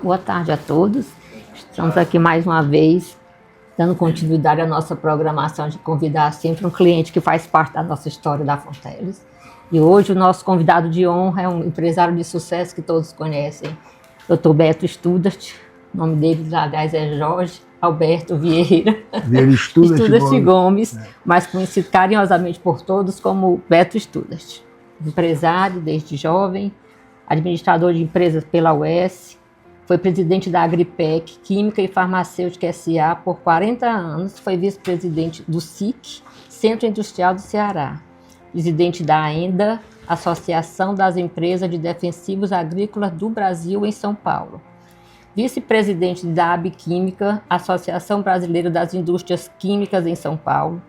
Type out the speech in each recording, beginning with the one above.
Boa tarde a todos. Estamos aqui mais uma vez, dando continuidade à nossa programação de convidar sempre um cliente que faz parte da nossa história da Fonteles. E hoje o nosso convidado de honra é um empresário de sucesso que todos conhecem, Dr. Beto Studart. O nome dele, aliás, é Jorge Alberto Vieira Studart Gomes, mais conhecido carinhosamente por todos como Beto Studart. Empresário desde jovem, administrador de empresas pela UES, foi presidente da Agripec, Química e Farmacêutica S.A. por 40 anos, foi vice-presidente do SIC, Centro Industrial do Ceará, presidente da AENDA, Associação das Empresas de Defensivos Agrícolas do Brasil, em São Paulo, vice-presidente da Abquímica, Associação Brasileira das Indústrias Químicas, em São Paulo,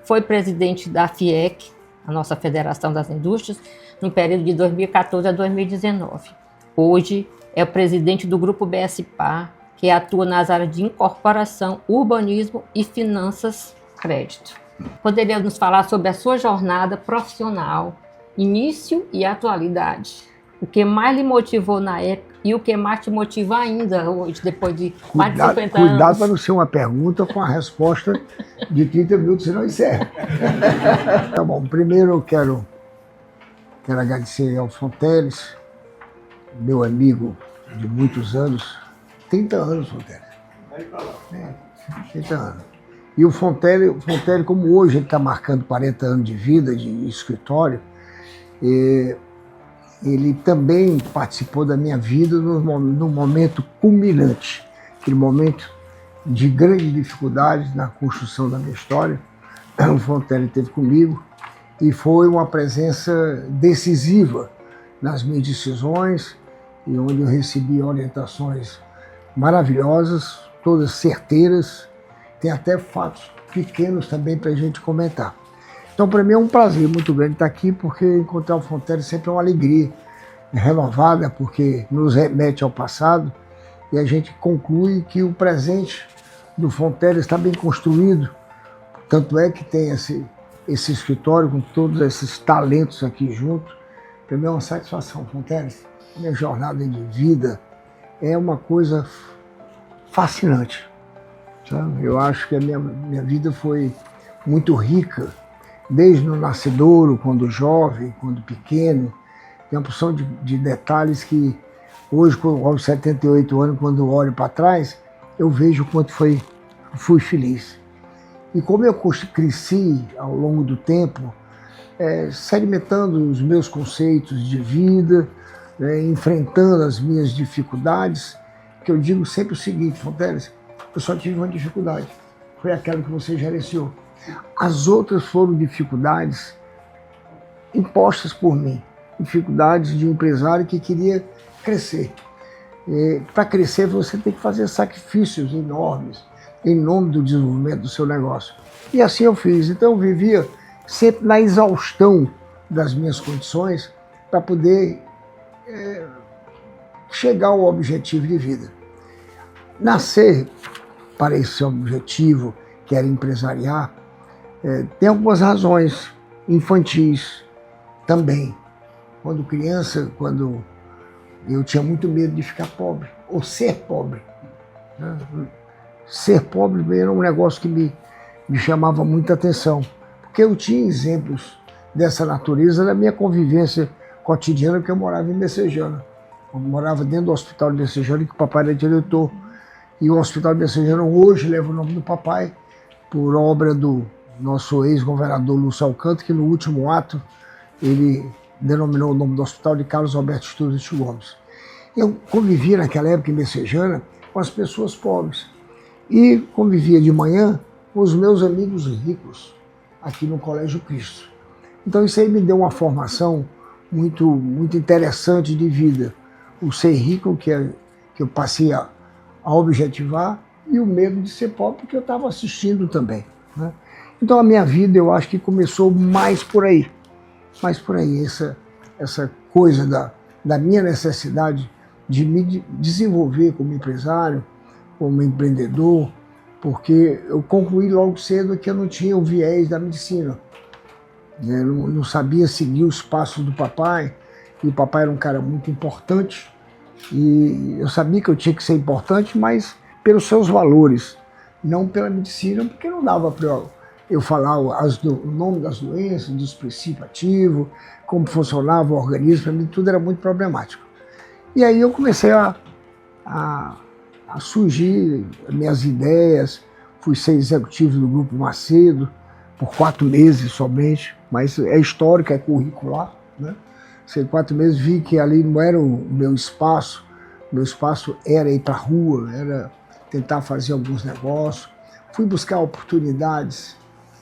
foi presidente da FIEC, a nossa Federação das Indústrias, no período de 2014 a 2019. Hoje, é o presidente do Grupo BSPA, que atua nas áreas de incorporação, urbanismo e finanças crédito. Poderia nos falar sobre a sua jornada profissional, início e atualidade? O que mais lhe motivou na época e o que mais te motiva ainda hoje, depois de mais de 50 anos? Cuidado para não ser uma pergunta com a resposta de 30 minutos, senão encerra. Tá bom, primeiro eu quero agradecer ao Fonteles, meu amigo de muitos anos, 30 anos, Fonteles. 30 anos. E o Fonteles, como hoje ele está marcando 40 anos de vida, de escritório, ele também participou da minha vida no momento culminante, aquele momento de grande dificuldade na construção da minha história. O Fonteles esteve comigo e foi uma presença decisiva nas minhas decisões, e onde eu recebi orientações maravilhosas, todas certeiras. Tem até fatos pequenos também para a gente comentar. Então, para mim é um prazer muito grande estar aqui, porque encontrar o Fonteles sempre é uma alegria renovada, porque nos remete ao passado e a gente conclui que o presente do Fonteles está bem construído. Tanto é que tem esse escritório com todos esses talentos aqui junto. Para mim é uma satisfação, Fonteles. Minha jornada de vida é uma coisa fascinante. Sabe? Eu acho que a minha vida foi muito rica, desde o nascedouro, quando jovem, quando pequeno. Tem uma porção de detalhes que hoje, aos 78 anos, quando olho para trás, eu vejo o quanto fui feliz. E como eu cresci ao longo do tempo, sedimentando os meus conceitos de vida, enfrentando as minhas dificuldades, que eu digo sempre o seguinte, Fonteles, eu só tive uma dificuldade, foi aquela que você gerenciou. As outras foram dificuldades impostas por mim, dificuldades de um empresário que queria crescer. Para crescer você tem que fazer sacrifícios enormes em nome do desenvolvimento do seu negócio. E assim eu fiz. Então eu vivia sempre na exaustão das minhas condições para poder chegar ao objetivo de vida. Nascer para esse objetivo, que era empresariar, tem algumas razões infantis também. Quando criança, quando eu tinha muito medo de ficar pobre, ou ser pobre. Né? Ser pobre era um negócio que me chamava muita atenção, porque eu tinha exemplos dessa natureza na minha convivência cotidiana, porque eu morava em Messejana. Eu morava dentro do Hospital de Messejana, que o papai era diretor. E o Hospital de Messejana hoje leva o nome do papai, por obra do nosso ex-governador Lúcio Alcântara, que no último ato ele denominou o nome do hospital de Carlos Alberto Studart Gomes. Eu convivia naquela época em Messejana com as pessoas pobres e convivia de manhã com os meus amigos ricos aqui no Colégio Cristo. Então isso aí me deu uma formação muito interessante de vida. O ser rico que eu passei a objetivar e o medo de ser pobre, porque eu estava assistindo também. Né? Então a minha vida eu acho que começou mais por aí. Essa coisa da minha necessidade de me desenvolver como empresário, como empreendedor, porque eu concluí logo cedo que eu não tinha o viés da medicina. Eu não sabia seguir os passos do papai, e o papai era um cara muito importante E eu sabia que eu tinha que ser importante, mas pelos seus valores, não pela medicina, porque não dava para eu falar o nome das doenças, dos princípios ativos, como funcionava o organismo, para mim tudo era muito problemático. E aí eu comecei a surgir minhas ideias, fui ser executivo do Grupo Macedo por 4 meses somente, mas é histórico, é curricular, né? Sei, 4 meses, vi que ali não era o meu espaço era ir para a rua, era tentar fazer alguns negócios. Fui buscar oportunidades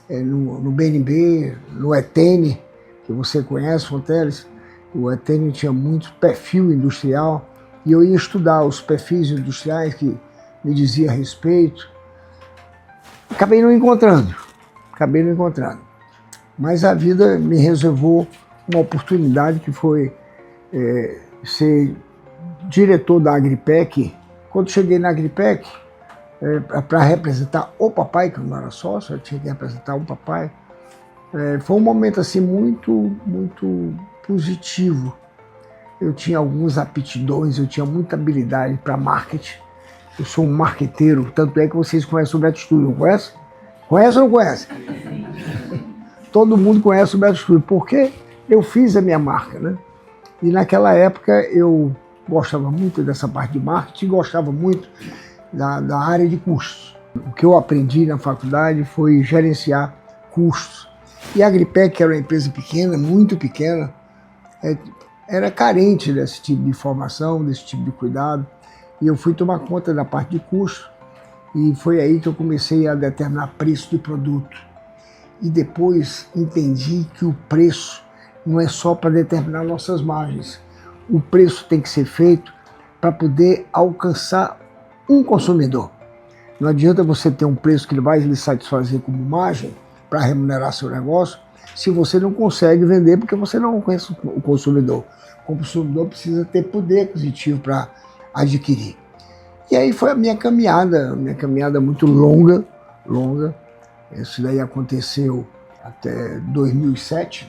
no BNB, no Etene, que você conhece, Fonteles. O Etene tinha muito perfil industrial e eu ia estudar os perfis industriais que me diziam a respeito. Acabei não encontrando. Mas a vida me reservou uma oportunidade que foi ser diretor da Agripec. Quando cheguei na Agripec, para representar o papai, que eu não era sócio, eu tinha que representar o papai, foi um momento assim muito positivo. Eu tinha algumas aptidões, eu tinha muita habilidade para marketing. Eu sou um marqueteiro, tanto é que vocês conhecem o Beto Studio, não conhecem? Conhece ou não conhece? Todo mundo conhece o Beto Studio, porque eu fiz a minha marca, né? E naquela época eu gostava muito dessa parte de marketing, gostava muito da área de custos. O que eu aprendi na faculdade foi gerenciar custos. E a Agripec, que era uma empresa pequena, muito pequena, era carente desse tipo de informação, desse tipo de cuidado. E eu fui tomar conta da parte de custos e foi aí que eu comecei a determinar preço de produto. E depois entendi que o preço não é só para determinar nossas margens. O preço tem que ser feito para poder alcançar um consumidor. Não adianta você ter um preço que ele vai lhe satisfazer como margem para remunerar seu negócio, se você não consegue vender porque você não conhece o consumidor. O consumidor precisa ter poder aquisitivo para adquirir. E aí foi a minha caminhada muito longa. Isso daí aconteceu até 2007,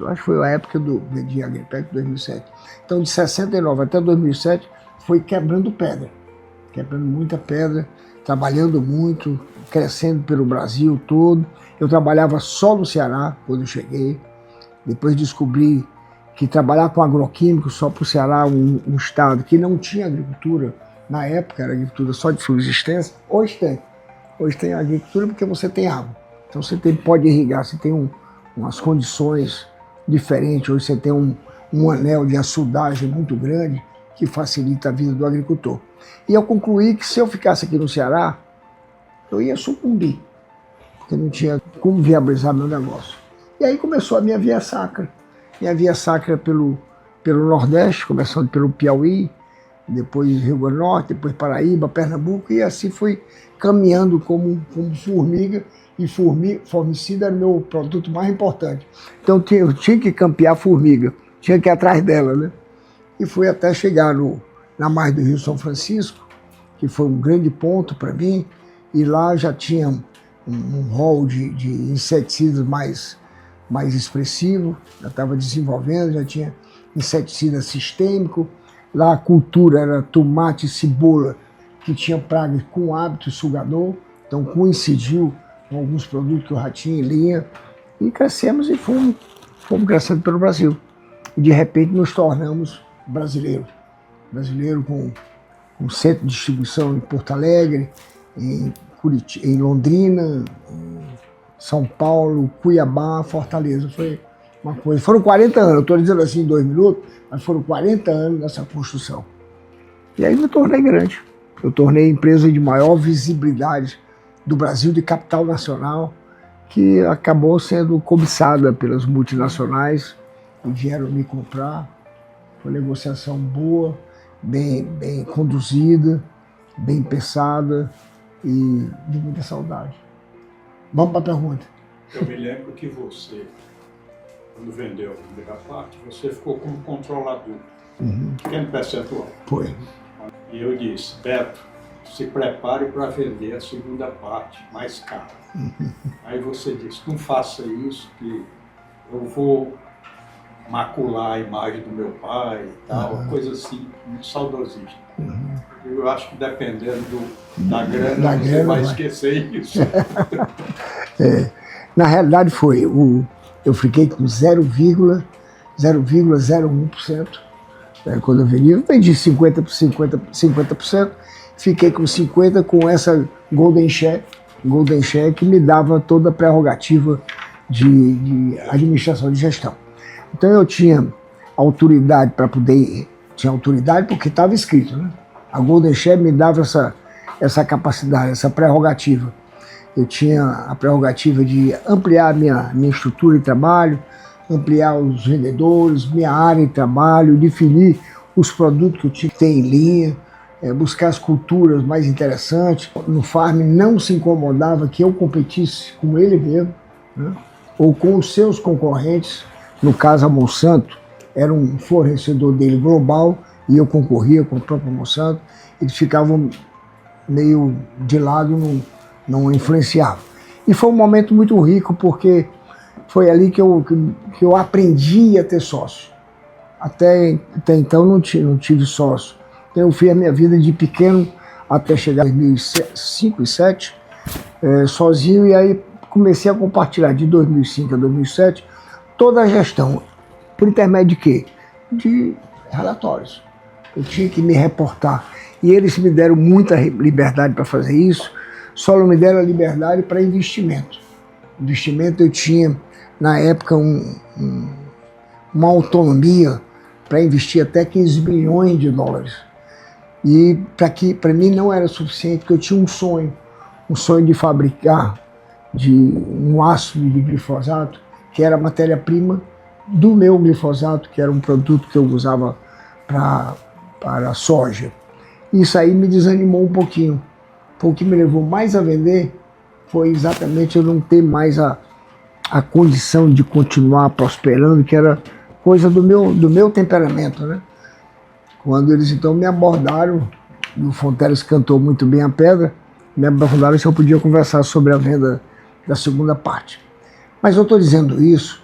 acho que foi a época do vendi Agripec, 2007. Então de 69 até 2007 foi quebrando muita pedra, trabalhando muito, crescendo pelo Brasil todo. Eu trabalhava só no Ceará quando eu cheguei, depois descobri que trabalhar com agroquímico só para o Ceará, um estado que não tinha agricultura, na época era agricultura só de subsistência, hoje tem agricultura porque você tem água. Então você pode irrigar, você tem umas condições diferentes, hoje você tem um anel de açudagem muito grande que facilita a vida do agricultor. E eu concluí que se eu ficasse aqui no Ceará, eu ia sucumbir, porque não tinha como viabilizar meu negócio. E aí começou a minha via sacra. Minha via sacra pelo Nordeste, começando pelo Piauí, depois Rio Grande do Norte, depois Paraíba, Pernambuco, e assim fui caminhando como formiga, e formicida era o meu produto mais importante. Então eu tinha que campear a formiga, tinha que ir atrás dela, né? E fui até chegar na margem do Rio São Francisco, que foi um grande ponto para mim, e lá já tinha um rol de inseticidas mais expressivo, já estava desenvolvendo, já tinha inseticida sistêmico. Lá a cultura era tomate e cebola, que tinha praga com hábito sugador, então coincidiu com alguns produtos que eu já tinha em linha, e crescemos e fomos crescendo pelo Brasil. E de repente nos tornamos brasileiros com centro de distribuição em Porto Alegre, em Londrina, em São Paulo, Cuiabá, Fortaleza. Foi uma coisa. Foram 40 anos, eu estou dizendo assim em 2 minutos, mas foram 40 anos nessa construção. E aí me tornei grande. Eu tornei a empresa de maior visibilidade do Brasil, de capital nacional, que acabou sendo cobiçada pelas multinacionais e vieram me comprar. Foi uma negociação boa, bem conduzida, bem pensada e de muita saudade. Vamos para a pergunta. Eu me lembro que você, quando vendeu a primeira parte, você ficou como controlador, pequeno percentual. Foi. E eu disse, Beto, se prepare para vender a segunda parte, mais cara. Aí você disse, não faça isso, que eu vou macular a imagem do meu pai e tal, coisa assim, muito saudosista. Eu acho que dependendo da grana, você vai esquecer isso. Na realidade eu fiquei com 0,01%. Quando eu vendi 50%, fiquei com 50% com essa Golden Share que me dava toda a prerrogativa de administração de gestão. Então eu tinha autoridade para poder, tinha autoridade porque estava escrito, né? A Golden Share me dava essa capacidade, essa prerrogativa. Eu tinha a prerrogativa de ampliar minha estrutura de trabalho, ampliar os vendedores, minha área de trabalho, definir os produtos que eu tinha que ter em linha, buscar as culturas mais interessantes. No farm não se incomodava que eu competisse com ele mesmo, né? Ou com os seus concorrentes. No caso, a Monsanto era um fornecedor dele global e eu concorria com a própria Monsanto. Eles ficavam meio de lado, não influenciavam. E foi um momento muito rico porque foi ali que eu aprendi a ter sócio. Até então não tive sócio. Então eu fiz a minha vida de pequeno até chegar em 2005 e 2007, sozinho, e aí comecei a compartilhar de 2005 a 2007 toda a gestão. Por intermédio de quê? De relatórios. Eu tinha que me reportar. E eles me deram muita liberdade para fazer isso, só não me deram a liberdade para investimento. Investimento eu tinha, na época, uma autonomia para investir até 15 bilhões de dólares. E para mim não era suficiente, porque eu tinha um sonho de fabricar um ácido de glifosato, que era a matéria-prima do meu glifosato, que era um produto que eu usava para soja. Isso aí me desanimou um pouquinho. O que me levou mais a vender foi exatamente eu não ter mais a condição de continuar prosperando, que era coisa do meu temperamento, né? Quando eles então me abordaram, e o Fonteles cantou muito bem a pedra, me abordaram se eu podia conversar sobre a venda da segunda parte. Mas eu estou dizendo isso,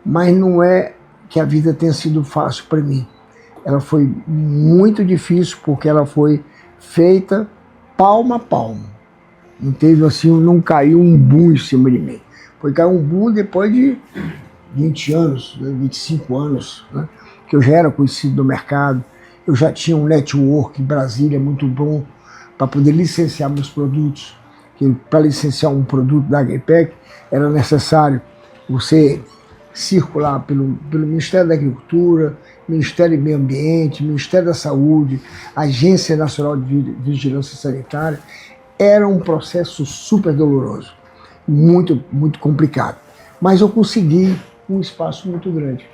mas não é que a vida tenha sido fácil para mim. Ela foi muito difícil porque ela foi feita palmo a palmo. Não teve assim, não caiu um boom em cima de mim. Foi cair um boom depois de 20 anos, 25 anos, né? Que eu já era conhecido no mercado. Eu já tinha um network em Brasília muito bom para poder licenciar meus produtos. Para licenciar um produto da Agripec era necessário você circular pelo Ministério da Agricultura, Ministério do Meio Ambiente, Ministério da Saúde, Agência Nacional de Vigilância Sanitária. Era um processo super doloroso, muito, muito complicado. Mas eu consegui um espaço muito grande.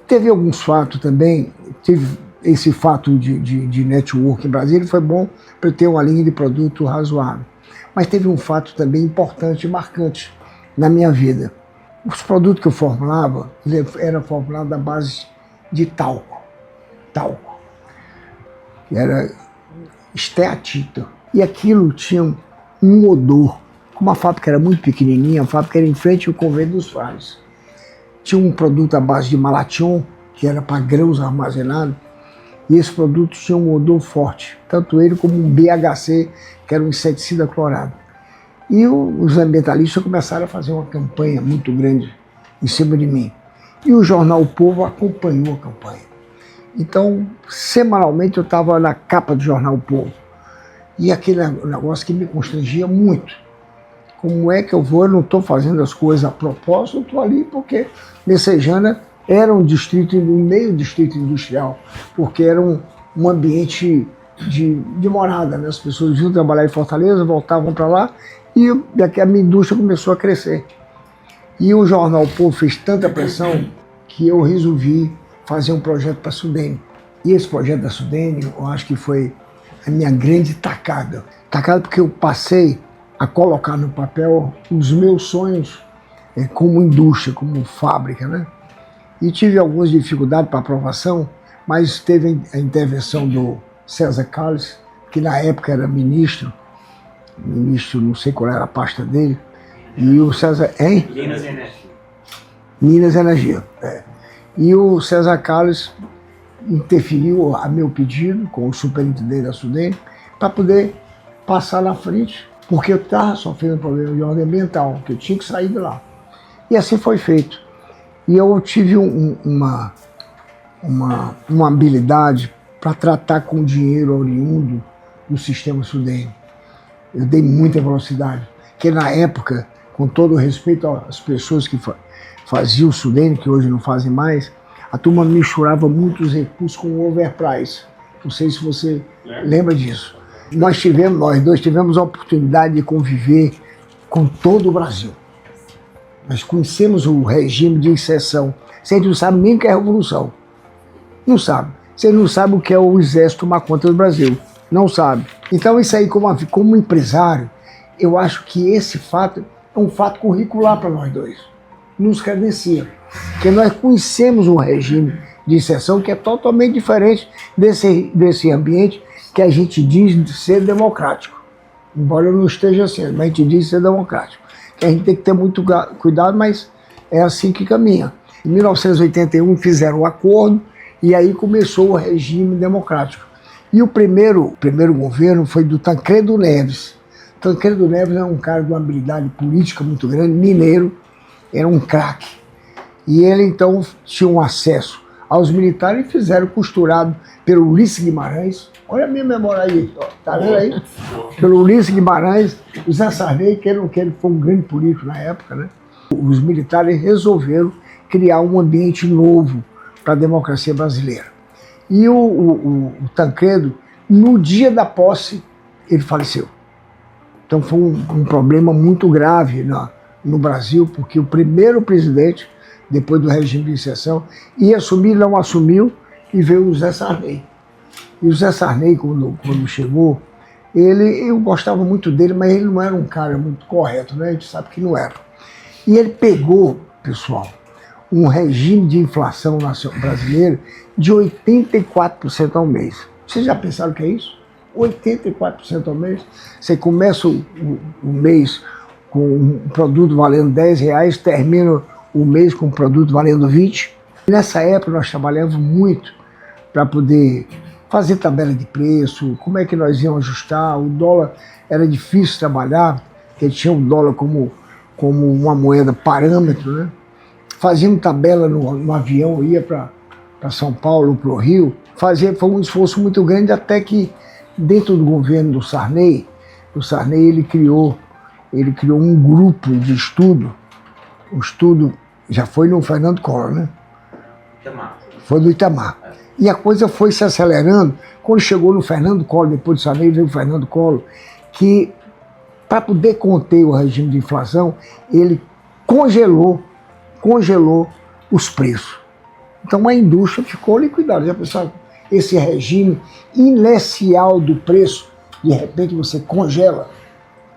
Teve alguns fatos também, teve esse fato de network em Brasília, foi bom para eu ter uma linha de produto razoável. Mas teve um fato também importante e marcante na minha vida. Os produtos que eu formulava, eram formulados à base de talco, que era esteatita. E aquilo tinha um odor. Como a fábrica era muito pequenininha, a fábrica era em frente ao convento dos Frades. Tinha um produto à base de malation, que era para grãos armazenados, e esse produto tinha um odor forte, tanto ele como um BHC, que era um inseticida clorado. E os ambientalistas começaram a fazer uma campanha muito grande em cima de mim. E o jornal O Povo acompanhou a campanha. Então, semanalmente eu estava na capa do jornal O Povo. E aquele negócio que me constrangia muito. Como é que eu não estou fazendo as coisas a propósito, eu estou ali porque Messejana era um meio distrito industrial, porque era um ambiente de morada, né? As pessoas vinham trabalhar em Fortaleza, voltavam para lá, e a minha indústria começou a crescer. E o jornal O Povo fez tanta pressão que eu resolvi fazer um projeto para a Sudene. E esse projeto da Sudene, eu acho que foi a minha grande tacada. Tacada porque eu passei a colocar no papel os meus sonhos como indústria, como fábrica, né? E tive algumas dificuldades para aprovação, mas teve a intervenção do César Carlos, que na época era ministro, não sei qual era a pasta dele, e o César, hein? Minas e Energia. Minas e Energia, E o César Carlos interferiu a meu pedido com o superintendente da SUDENE para poder passar na frente, porque eu estava sofrendo problema de ordem ambiental, que eu tinha que sair de lá. E assim foi feito. E eu tive uma habilidade para tratar com dinheiro oriundo do sistema SUDENE. Eu dei muita velocidade, porque na época, com todo o respeito às pessoas que faziam o SUDENE, que hoje não fazem mais, a turma misturava muitos recursos com o overprice. Não sei se você lembra disso. Nós dois tivemos a oportunidade de conviver com todo o Brasil. Nós conhecemos o regime de exceção. Vocês não sabem nem o que é revolução. Não sabe. Vocês não sabem o que é o exército tomar conta do Brasil. Não sabe. Então isso aí, como empresário, eu acho que esse fato é um fato curricular para nós dois. Nos credencia. Porque nós conhecemos um regime de exceção que é totalmente diferente desse ambiente que a gente diz ser democrático. Embora eu não esteja sendo, mas a gente diz ser democrático. Que a gente tem que ter muito cuidado, mas é assim que caminha. Em 1981 fizeram um acordo e aí começou o regime democrático. E o primeiro governo foi do Tancredo Neves. Tancredo Neves é um cara de uma habilidade política muito grande, mineiro, era um craque. E ele então tinha um acesso aos militares e fizeram costurado pelo Ulisses Guimarães. Olha a minha memória aí, ó, tá vendo aí? Pelo Ulisses Guimarães, o Zé Sarney, que ele foi um grande político na época, né? Os militares resolveram criar um ambiente novo para a democracia brasileira. E o Tancredo, no dia da posse, ele faleceu. Então foi um problema muito grave no Brasil, porque o primeiro presidente, depois do regime de exceção, ia assumir, não assumiu, e veio o Zé Sarney. E o Zé Sarney, quando chegou, eu gostava muito dele, mas ele não era um cara muito correto, né? A gente sabe que não era. E ele pegou, pessoal, um regime de inflação brasileira de 84% ao mês. Vocês já pensaram o que é isso? 84% ao mês. Você começa o mês com um produto valendo R$10, termina o mês com um produto valendo 20. Nessa época nós trabalhávamos muito para poder fazer tabela de preço, como é que nós íamos ajustar. O dólar era difícil trabalhar, porque tinha o dólar como uma moeda parâmetro, né? Fazíamos tabela no avião, ia para São Paulo, para o Rio. Foi um esforço muito grande, até que dentro do governo do Sarney, ele criou um grupo de estudo. O estudo já foi no Fernando Collor, né? Itamar. Foi do Itamar. E a coisa foi se acelerando. Quando chegou no Fernando Collor, depois do Sarney, veio o Fernando Collor, que para poder conter o regime de inflação, ele congelou os preços. Então a indústria ficou liquidada. Já pensaram, esse regime inercial do preço, de repente você congela.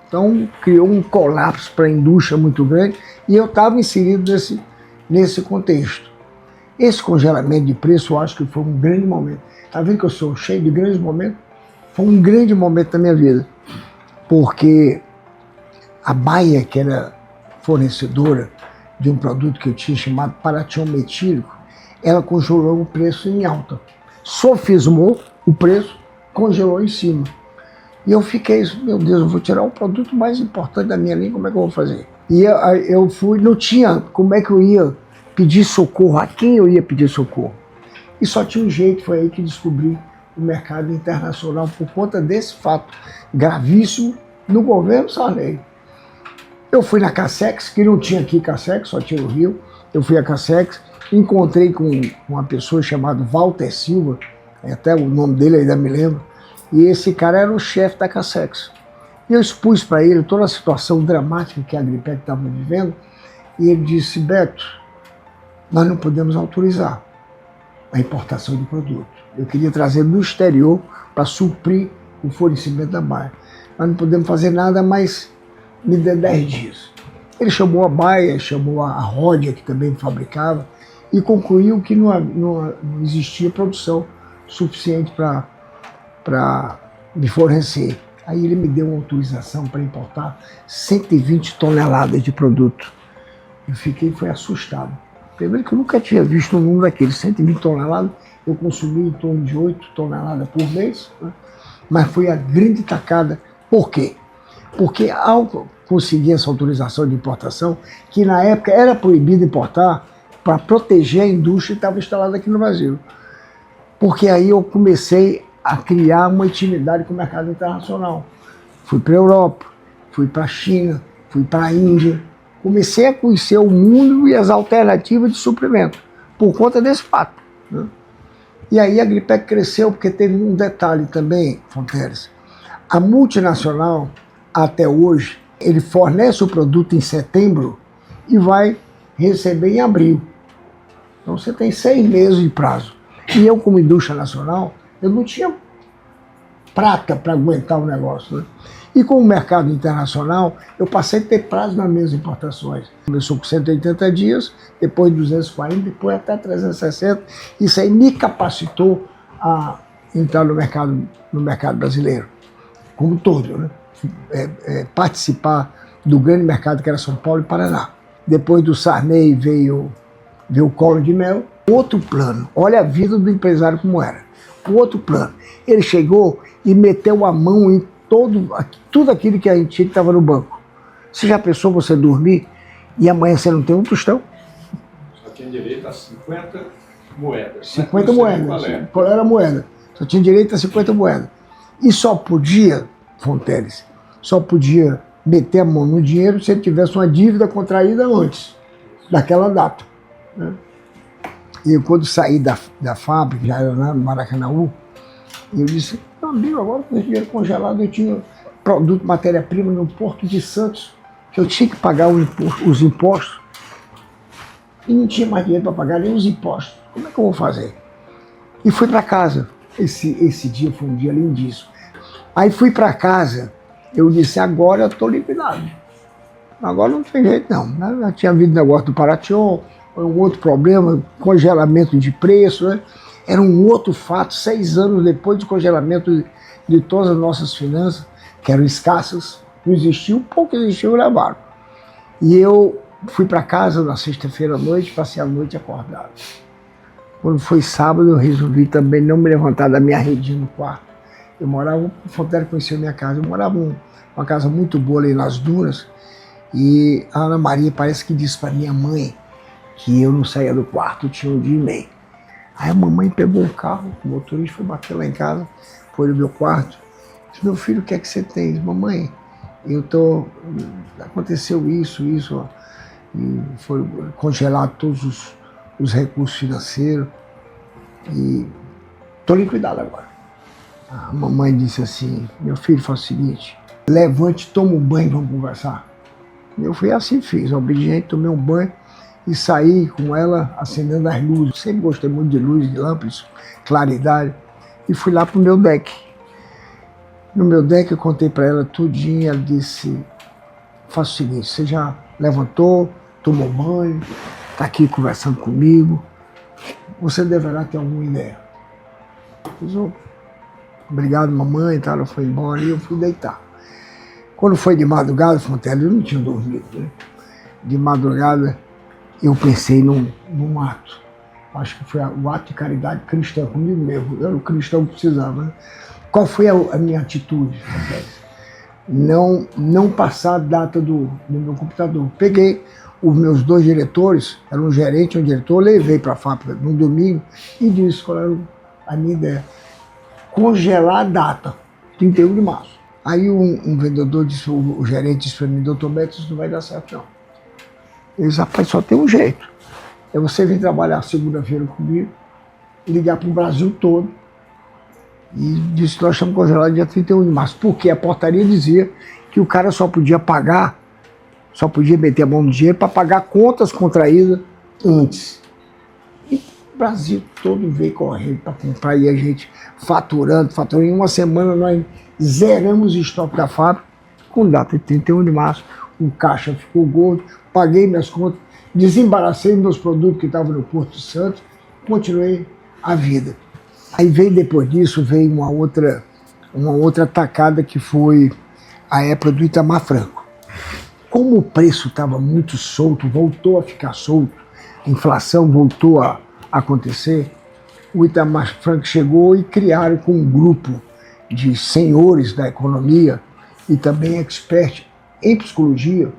Então criou um colapso para a indústria muito grande e eu estava inserido nesse contexto. Esse congelamento de preço eu acho que foi um grande momento. Está vendo que eu sou cheio de grandes momentos? Foi um grande momento da minha vida. Porque a Bayer, que era fornecedora de um produto que eu tinha chamado paratium metílico, ela congelou o preço em alta. Sofismou o preço, congelou em cima. E eu fiquei, meu Deus, eu vou tirar o produto mais importante da minha linha, como é que eu vou fazer? E eu fui, não tinha como é que eu ia pedir socorro, a quem eu ia pedir socorro. E só tinha um jeito, foi aí que descobri o mercado internacional por conta desse fato gravíssimo no governo Sarney. Eu fui na Cassex, que não tinha aqui Cassex, só tinha no Rio. Eu fui à Cassex, encontrei com uma pessoa chamada Walter Silva, até o nome dele ainda me lembro, e esse cara era o chefe da Cassex. E eu expus para ele toda a situação dramática que a Agripec estava vivendo, e ele disse: Beto, nós não podemos autorizar a importação de produto. Eu queria trazer do exterior para suprir o fornecimento da Bayer. Nós não podemos fazer nada, mas me dê 10 dias. Ele chamou a Bayer, chamou a Rodia, que também fabricava, e concluiu que não existia produção suficiente para me fornecer. Aí ele me deu uma autorização para importar 120 toneladas de produto. Eu fui assustado. Primeiro que eu nunca tinha visto um número daquele, 120 toneladas, eu consumi em torno de 8 toneladas por mês, né? Mas foi a grande tacada. Por quê? Porque ao conseguir essa autorização de importação, que na época era proibido importar para proteger a indústria que estava instalada aqui no Brasil. Porque aí eu comecei a criar uma intimidade com o mercado internacional. Fui para a Europa, fui para a China, fui para a Índia. Comecei a conhecer o mundo e as alternativas de suprimento, por conta desse fato, né? E aí a Agripec cresceu porque teve um detalhe também, Fonteles. A multinacional, até hoje, ele fornece o produto em setembro e vai receber em abril. Então você tem 6 meses de prazo. E eu, como indústria nacional, eu não tinha prata para aguentar o negócio, né? E com o mercado internacional, eu passei a ter prazo nas minhas importações. Começou com 180 dias, depois 240, depois até 360. Isso aí me capacitou a entrar no mercado brasileiro, como todo, né? Participar do grande mercado que era São Paulo e Paraná. Depois do Sarney veio o Collor de Mello. Outro plano, olha a vida do empresário como era. O outro plano, ele chegou e meteu a mão em tudo aquilo que a gente tinha que estava no banco. Você já pensou você dormir e amanhã você não tem um tostão? Só tinha direito a 50 moedas. 50 moedas, qual era a moeda? Só tinha direito a 50 moedas. E só podia, Fonteles, só podia meter a mão no dinheiro se ele tivesse uma dívida contraída antes daquela data, né? E eu, quando saí da fábrica, já era lá no Maracanaú, eu disse, meu amigo, agora com esse dinheiro congelado, eu tinha produto, matéria-prima no Porto de Santos, que eu tinha que pagar os impostos, e não tinha mais dinheiro para pagar nem os impostos. Como é que eu vou fazer? E fui para casa. Esse dia foi um dia lindíssimo. Aí fui para casa, eu disse, agora eu estou liquidado. Agora não tem jeito não. Já tinha havido negócio do Paratió, um outro problema, congelamento de preço, né? Era um outro fato, 6 anos depois do congelamento de todas as nossas finanças, que eram escassas, não existiu, pouco existiu, levaram. E eu fui para casa na sexta-feira à noite, passei a noite acordado. Quando foi sábado, eu resolvi também não me levantar da minha redinha no quarto. Eu morava, o Fonteles conheceu minha casa, eu morava numa casa muito boa ali nas Dunas, e a Ana Maria parece que disse para minha mãe que eu não saía do quarto, tinha 1 dia e meio. Aí a mamãe pegou um carro, o motorista foi bater lá em casa, foi no meu quarto, disse, meu filho, o que é que você tem? Disse, mamãe, aconteceu isso, ó, e foi congelado todos os recursos financeiros, e estou liquidado agora. A mamãe disse assim, meu filho, faz o seguinte, levante, toma um banho e vamos conversar. Eu fui assim, fiz, obediente, tomei um banho, e saí com ela acendendo as luzes. Sempre gostei muito de luz, de lâmpadas, claridade. E fui lá pro meu deck. No meu deck eu contei para ela tudinho. Ela disse, faça o seguinte, você já levantou, tomou banho, está aqui conversando comigo. Você deverá ter alguma ideia. Eu disse, obrigado, mamãe, e tal. Ela foi embora e eu fui deitar. Quando foi de madrugada, Fonteles, eu não tinha dormido, né? De madrugada, eu pensei num ato. Acho que foi o ato de caridade cristã comigo mesmo. Eu, o cristão, precisava, né? Qual foi a minha atitude? Não passar a data do meu computador. Peguei os meus 2 diretores, era um gerente e um diretor, levei para a fábrica no domingo e disse qual era a minha ideia. Congelar a data, 31 de março. Aí um vendedor disse, o gerente disse para mim, doutor Beto, isso não vai dar certo não. Eu disse, rapaz, só tem um jeito. É você vir trabalhar segunda-feira comigo, ligar para o Brasil todo e disse, nós estamos congelados dia 31 de março. Porque a portaria dizia que o cara só podia pagar, só podia meter a mão no dinheiro para pagar contas contraídas antes. E o Brasil todo veio correndo para comprar e a gente faturando. Em uma semana nós zeramos o estoque da fábrica, com data de 31 de março. O caixa ficou gordo, paguei minhas contas, desembaracei meus produtos que estavam no Porto de Santos, continuei a vida. Aí veio depois disso, veio uma outra tacada que foi a época do Itamar Franco. Como o preço estava muito solto, voltou a ficar solto, a inflação voltou a acontecer, o Itamar Franco chegou e criaram com um grupo de senhores da economia e também experts em psicologia,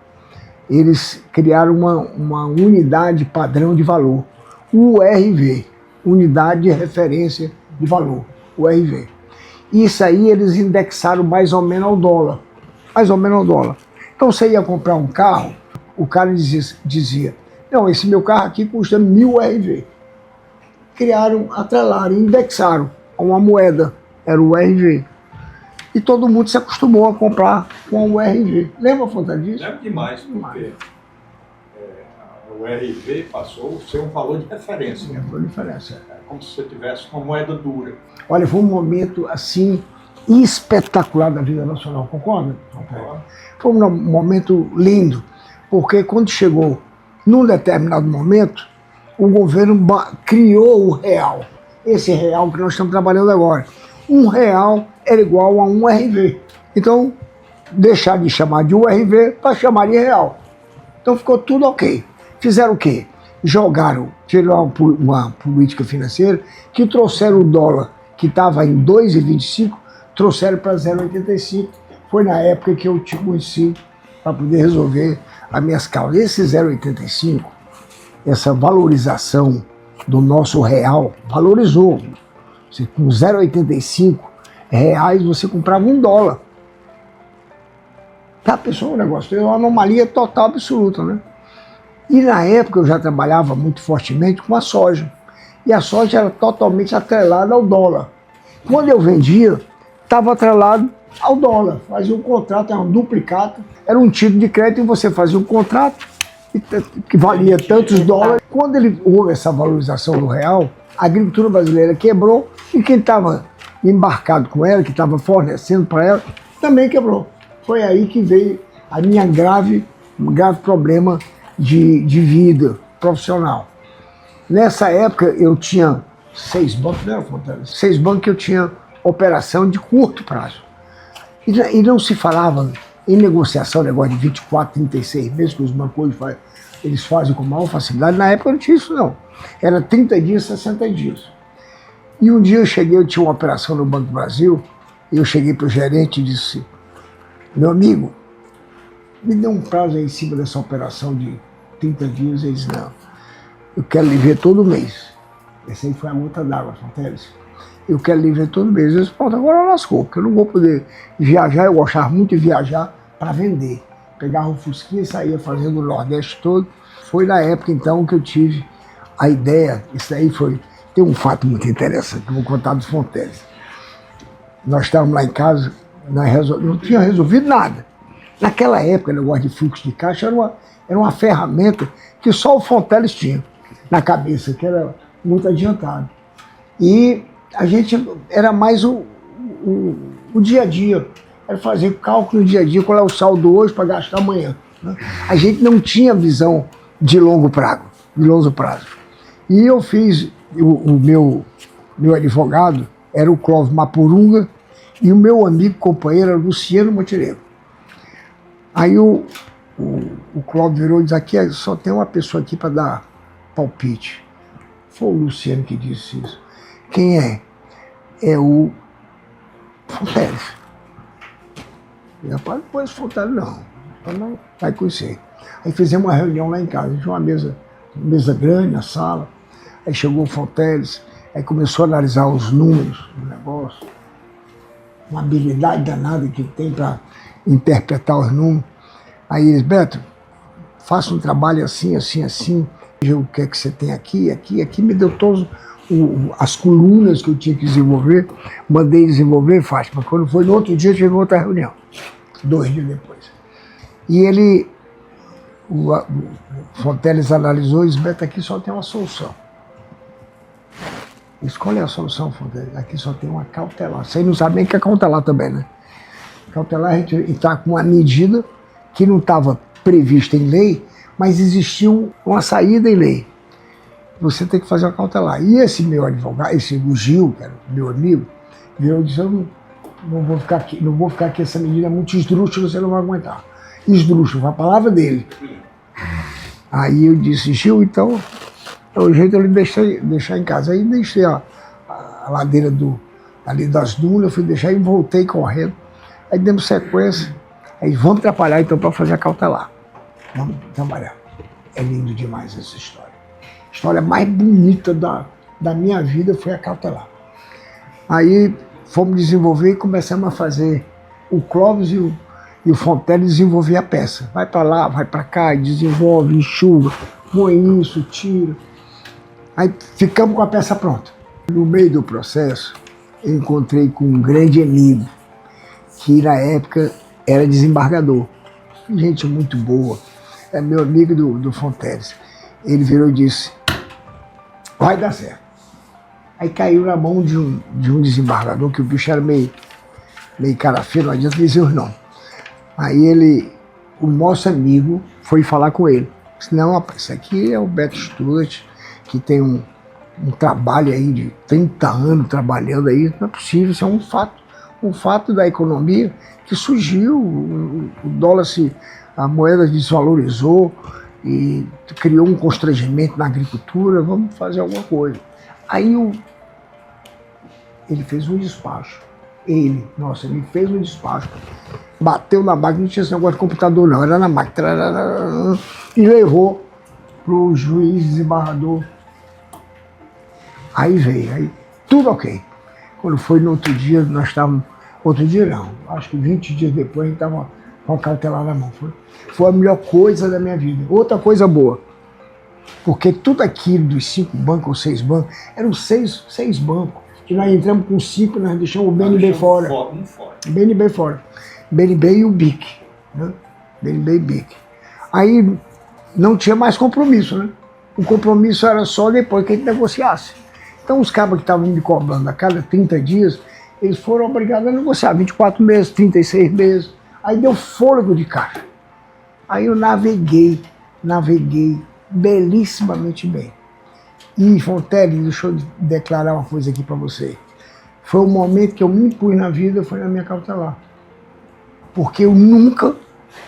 eles criaram uma unidade padrão de valor, URV, Unidade de Referência de Valor, URV. Isso aí eles indexaram mais ou menos ao dólar, mais ou menos ao dólar. Então você ia comprar um carro, o cara dizia, não, esse meu carro aqui custa 1000 URV. Criaram, atrelaram, indexaram a uma moeda, era o URV. E todo mundo se acostumou a comprar com o URV. Lembra, Fontana, disso? Lembro demais, porque o URV passou a ser um valor de referência. É uma diferença. É como se você tivesse uma moeda dura. Olha, foi um momento, assim, espetacular da vida nacional, concorda? Foi um momento lindo, porque quando chegou num determinado momento, o governo criou o real. Esse real que nós estamos trabalhando agora. Um real era igual a um URV. Então, deixar de chamar de URV para chamar de real. Então ficou tudo ok. Fizeram o quê? Tiraram uma política financeira que trouxeram o dólar, que estava em 2,25, trouxeram para 0,85. Foi na época que eu te conheci para poder resolver as minhas causas. Esse 0,85, essa valorização do nosso real, valorizou. Você, com 0,85 reais você comprava $1. Tá, pessoal, o negócio é uma anomalia total, absoluta, né? E na época eu já trabalhava muito fortemente com a soja. E a soja era totalmente atrelada ao dólar. Quando eu vendia, estava atrelado ao dólar. Fazia um contrato, era um duplicata, era um título de crédito e você fazia um contrato que valia tantos dólares. Quando houve essa valorização do real, a agricultura brasileira quebrou e quem estava embarcado com ela, que estava fornecendo para ela, também quebrou. Foi aí que veio a minha um grave problema de vida profissional. Nessa época eu tinha 6 bancos, não era, Fontana? 6 bancos que eu tinha operação de curto prazo. E não se falava em negociação, negócio de 24, 36 meses, que os bancos hoje eles fazem com maior facilidade. Na época não tinha isso não. Era 30 dias, 60 dias. E um dia eu tinha uma operação no Banco do Brasil, e eu cheguei para o gerente e disse, meu amigo, me dê um prazo aí em cima dessa operação de 30 dias. Ele disse, não, eu quero lhe ver todo mês. Essa aí foi a gota d'água, Fonteles. Eu quero lhe ver todo mês. Eu disse, pronto, agora lascou, porque eu não vou poder viajar, eu gostava muito de viajar para vender. Pegava um fusquinha e saía fazendo o Nordeste todo. Foi na época então que eu tive a ideia, isso aí foi, tem um fato muito interessante, que eu vou contar dos Fonteles. Nós estávamos lá em casa, não tinha resolvido nada. Naquela época, o negócio de fluxo de caixa era uma ferramenta que só o Fonteles tinha na cabeça, que era muito adiantado. E a gente era mais o dia a dia, era fazer cálculo no dia a dia, qual é o saldo hoje para gastar amanhã, né? A gente não tinha visão de longo prazo. E eu fiz, o meu advogado era o Clóvis Mapurunga e o meu amigo companheiro era o Luciano Montenegro. Aí o Clóvis virou e disse, aqui só tem uma pessoa aqui para dar palpite. Foi o Luciano que disse isso. Quem é? É o Fonteles. E rapaz, depois Fonteles não vai conhecer. Aí fizemos uma reunião lá em casa, tinha uma mesa grande na sala. Aí chegou o Fonteles, aí começou a analisar os números do negócio. Uma habilidade danada que ele tem para interpretar os números. Aí ele disse, Beto, faça um trabalho assim, assim, assim. O que é que você tem aqui, me deu todas as colunas que eu tinha que desenvolver, mandei desenvolver, Fátima. Quando foi no outro dia, tive outra reunião, 2 dias depois. E o Fonteles analisou e disse, Beto, aqui só tem uma solução. Qual é a solução, Fonteles? Aqui só tem uma cautelar. Vocês não sabem nem o que é cautelar também, né? Cautelar, a gente está com uma medida que não estava prevista em lei, mas existia uma saída em lei. Você tem que fazer uma cautelar. E esse meu advogado, o Gil, que era meu amigo, eu disse, eu não vou ficar aqui, essa medida é muito esdrúxula, você não vai aguentar. Esdrúxula, foi a palavra dele. Aí eu disse, Gil, então, é o jeito de deixar em casa. Aí deixei a ladeira ali das dunas, eu fui deixar e voltei correndo. Aí demos sequência, aí vamos trabalhar então para fazer a cautelar. Vamos trabalhar. É lindo demais essa história. A história mais bonita da minha vida foi a cautelar. Aí fomos desenvolver e começamos a fazer. O Clóvis e o Fontelli desenvolver a peça. Vai para lá, vai para cá, desenvolve, enxuga, põe isso, tira. Aí ficamos com a peça pronta. No meio do processo, eu encontrei com um grande amigo, que na época era desembargador. Gente muito boa. É meu amigo do Fonteles. Ele virou e disse, vai dar certo. Aí caiu na mão de um desembargador, que o bicho era meio cara feio, não adianta dizer os nomes. Aí o nosso amigo foi falar com ele. Disse, não, rapaz, isso aqui é o Beto Stuart, que tem um trabalho aí de 30 anos trabalhando aí, não é possível, isso é um fato da economia que surgiu, o dólar a moeda desvalorizou e criou um constrangimento na agricultura, vamos fazer alguma coisa. Aí ele fez um despacho, ele fez um despacho, bateu na máquina, não tinha esse negócio de computador não, era na máquina, e levou para o juiz desembargador. Aí veio, aí tudo ok. Quando foi no outro dia, nós estávamos, outro dia não, acho que 20 dias depois a gente estava com a cautelar na mão. Foi a melhor coisa da minha vida. Outra coisa boa, porque tudo aquilo dos 5 bancos ou 6 bancos, eram seis bancos, que nós entramos com 5, nós deixamos o BNB fora. BNB fora. BNB e o BIC. Né? BNB e BIC. Aí não tinha mais compromisso, né? O compromisso era só depois que a gente negociasse. Então os cabos que estavam me cobrando a cada 30 dias, eles foram obrigados a negociar 24 meses, 36 meses. Aí deu fôlego de caixa. Aí eu naveguei belíssimamente bem. E Fontelli, deixa eu declarar uma coisa aqui para você. Foi o momento que eu me impus na vida, foi na minha cautelar. Porque eu nunca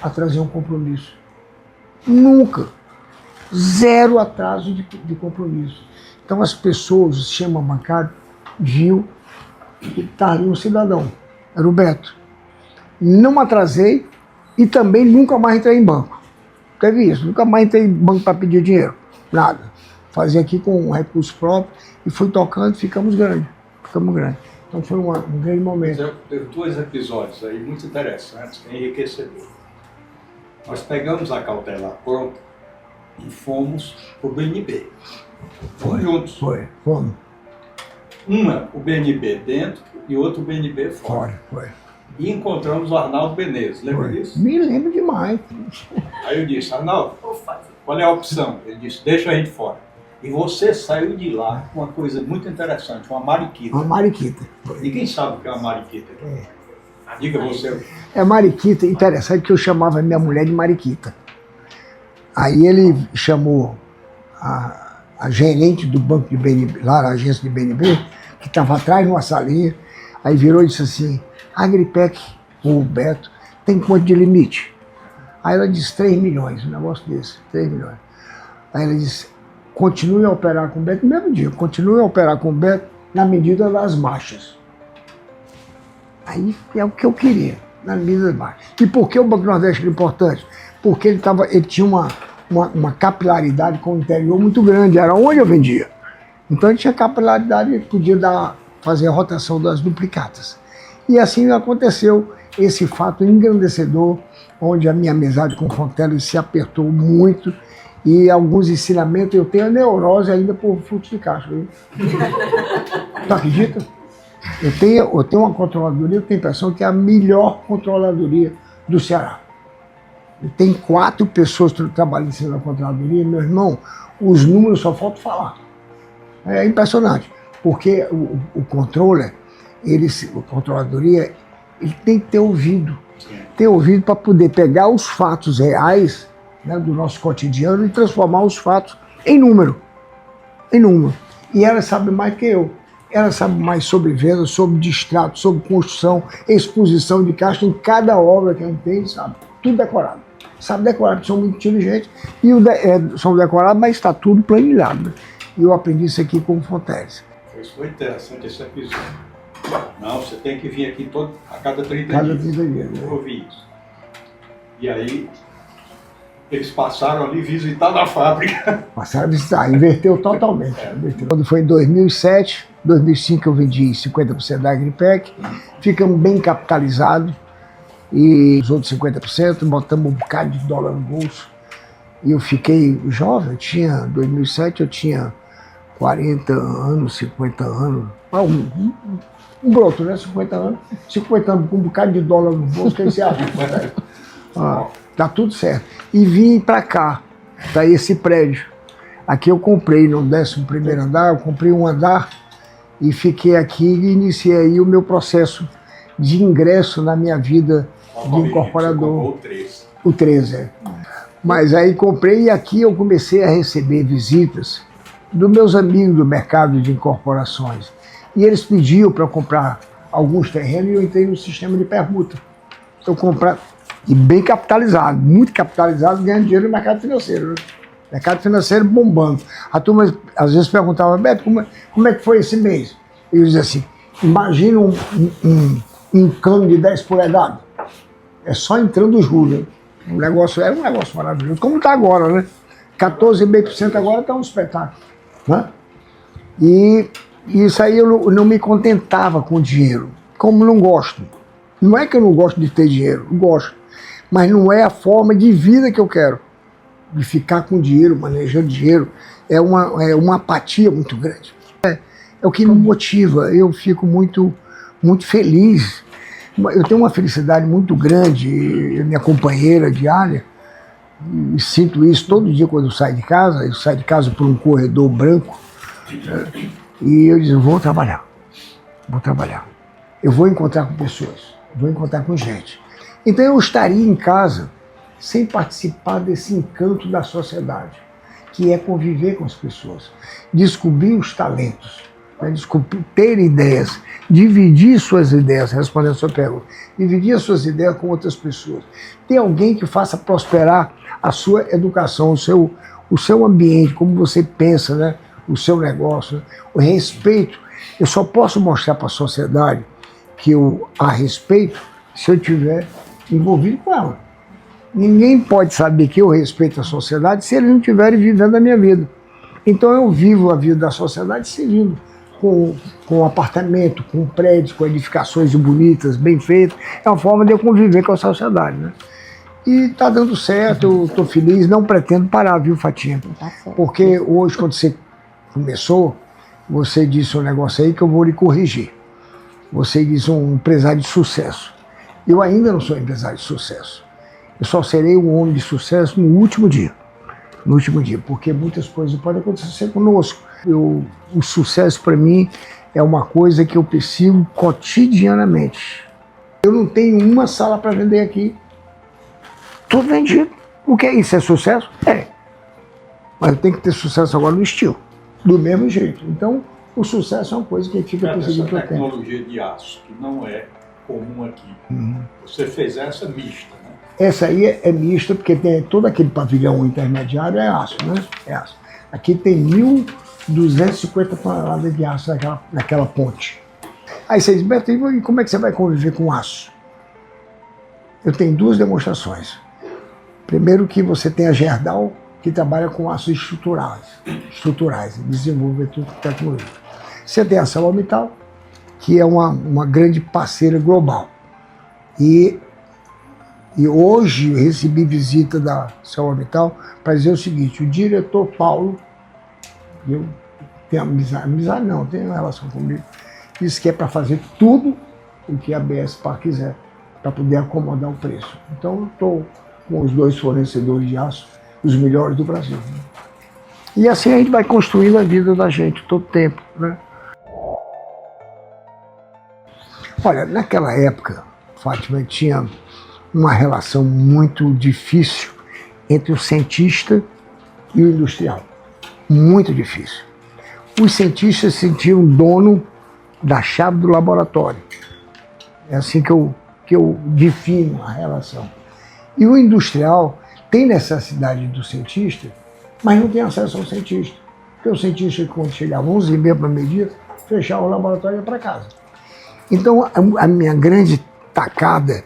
atrasei um compromisso. Nunca. Zero atraso de compromisso. Então as pessoas, o sistema bancário, viu que estava ali um cidadão. Era o Beto. Não atrasei e também nunca mais entrei em banco. Teve isso, nunca mais entrei em banco para pedir dinheiro. Nada. Fazia aqui com um recurso próprio e fui tocando, ficamos grandes. Então foi um grande momento. Teve 2 episódios aí muito interessantes, enriquecedores. Nós pegamos a cautelar pronta e fomos para o BNB. Fomos juntos. Fomos. O BNB dentro e outro BNB fora. Foi. E encontramos o Arnaldo Menezes, lembra disso? Me lembro demais. Aí eu disse, Arnaldo, qual é a opção? Ele disse, deixa a gente fora. E você saiu de lá com uma coisa muito interessante, uma mariquita. Uma mariquita. Ninguém sabe o que é uma mariquita. Diga você. É mariquita, interessante que eu chamava minha mulher de mariquita. Aí ele chamou a gerente do banco de BNB, lá na agência de BNB, que estava atrás numa salinha, aí virou e disse assim, a Agripec, o Beto, tem quanto de limite? Aí ela disse 3 milhões, um negócio desse, 3 milhões. Aí ela disse, continue a operar com o Beto, no mesmo dia, continue a operar com o Beto na medida das marchas. Aí é o que eu queria, na medida das marchas. E por que o Banco Nordeste era importante? Porque ele tinha uma capilaridade com o interior muito grande, era onde eu vendia. Então ele tinha capilaridade, ele podia fazer a rotação das duplicatas. E assim aconteceu esse fato engrandecedor, onde a minha amizade com o Fontelli se apertou muito, e alguns ensinamentos, eu tenho a neurose ainda por fluxo de caixa. Tu acredita? Eu tenho uma controladoria, eu tenho a impressão que é a melhor controladoria do Ceará. Tem 4 pessoas trabalhando em cima da controladoria, meu irmão, os números só falta falar. É impressionante, porque o controller, a controladoria, ele tem que ter ouvido. Ter ouvido para poder pegar os fatos reais, né, do nosso cotidiano e transformar os fatos em número. E ela sabe mais que eu. Ela sabe mais sobre venda, sobre distrato, sobre construção, exposição de caixa em cada obra que a gente tem, sabe? Tudo decorado. Sabe decorar, são muito inteligentes, e são decorados, mas está tudo planilhado. Né? E eu aprendi isso aqui com o Fonteles. Isso foi interessante esse episódio. Não, você tem que vir aqui a cada 30 Cada dias. 30 dias. Eu ouvi isso. E aí, eles passaram ali visitando a fábrica. Passaram a visitar, inverteu totalmente. Inverteu. Quando foi em 2007, 2005 eu vendi 50% da Agripec, ficamos bem capitalizados, e os outros 50%, botamos um bocado de dólar no bolso. E eu fiquei jovem, em 2007 eu tinha 40 anos, 50 anos, um broto, né? 50 anos com um bocado de dólar no bolso, que aí você acha? Tá tudo certo. E vim para cá, para esse prédio. Aqui eu comprei no 11º andar, eu comprei um andar e fiquei aqui e iniciei aí o meu processo de ingresso na minha vida de incorporador. O 13, é. Mas aí comprei e aqui eu comecei a receber visitas dos meus amigos do mercado de incorporações. E eles pediam para eu comprar alguns terrenos e eu entrei no sistema de permuta. Eu comprei, e bem capitalizado, muito capitalizado, ganhando dinheiro no mercado financeiro. Né? Mercado financeiro bombando. A turma às vezes perguntava, Beto, como é que foi esse mês? E eu dizia assim, imagina um cano de 10 polegadas. É só entrando os juros. Né? É um negócio maravilhoso, como está agora, né? 14,5% agora está um espetáculo. Né? E isso aí eu não me contentava com o dinheiro, como não gosto. Não é que eu não gosto de ter dinheiro, eu gosto. Mas não é a forma de vida que eu quero. De ficar com dinheiro, manejando dinheiro, é uma apatia muito grande. É o que me motiva, eu fico muito, muito feliz. Eu tenho uma felicidade muito grande, minha companheira diária, e sinto isso todo dia quando eu saio de casa por um corredor branco, e eu digo, vou trabalhar, eu vou encontrar com pessoas, vou encontrar com gente. Então eu estaria em casa sem participar desse encanto da sociedade, que é conviver com as pessoas, descobrir os talentos, né? Ter ideias, dividir suas ideias, respondendo a sua pergunta, dividir as suas ideias com outras pessoas. Ter alguém que faça prosperar a sua educação, o seu ambiente, como você pensa, né? O seu negócio, né? O respeito. Eu só posso mostrar para a sociedade que eu a respeito se eu estiver envolvido com ela. Ninguém pode saber que eu respeito a sociedade se eles não estiverem vivendo a minha vida. Então eu vivo a vida da sociedade seguindo, com apartamento, com prédios, com edificações bonitas, bem feitas. É uma forma de eu conviver com a sociedade, né? E está dando certo, eu estou feliz, não pretendo parar, viu, Fatinha? Porque hoje, quando você começou, você disse um negócio aí que eu vou lhe corrigir. Você disse um empresário de sucesso. Eu ainda não sou empresário de sucesso. Eu só serei um homem de sucesso no último dia. No último dia, porque muitas coisas podem acontecer conosco. O sucesso para mim é uma coisa que eu persigo cotidianamente. Eu não tenho uma sala para vender aqui. Tudo vendido. O que é isso? É sucesso? É. Mas eu tenho que ter sucesso agora no estilo. Do mesmo jeito. Então, o sucesso é uma coisa que fica perseguindo todo tempo. Essa tecnologia de aço, que não é comum aqui. Você fez essa mista, né? Essa aí é mista, porque tem todo aquele pavilhão intermediário é aço, né? É aço. Aqui tem 1.250 toneladas de aço naquela ponte. Aí você diz, Beto, e como é que você vai conviver com aço? Eu tenho duas demonstrações. Primeiro que você tem a Gerdau, que trabalha com aços estruturais, desenvolve tudo tecnologia. Você tem a ArcelorMittal, que é uma grande parceira global. E hoje eu recebi visita da ArcelorMittal para dizer o seguinte, o diretor Paulo, eu tenho amizade não, tem uma relação comigo, disse que é para fazer tudo o que a BS Par quiser, para poder acomodar o preço. Então eu estou com os dois fornecedores de aço, os melhores do Brasil. Né? E assim a gente vai construindo a vida da gente todo tempo. Né? Olha, naquela época, Fátima, tinha uma relação muito difícil entre o cientista e o industrial. Muito difícil. Os cientistas se sentiam dono da chave do laboratório. É assim que eu defino a relação. E o industrial tem necessidade do cientista, mas não tem acesso ao cientista. Porque o cientista, quando chegava 11h30 para meio-dia, fechava o laboratório e ia para casa. Então, a minha grande tacada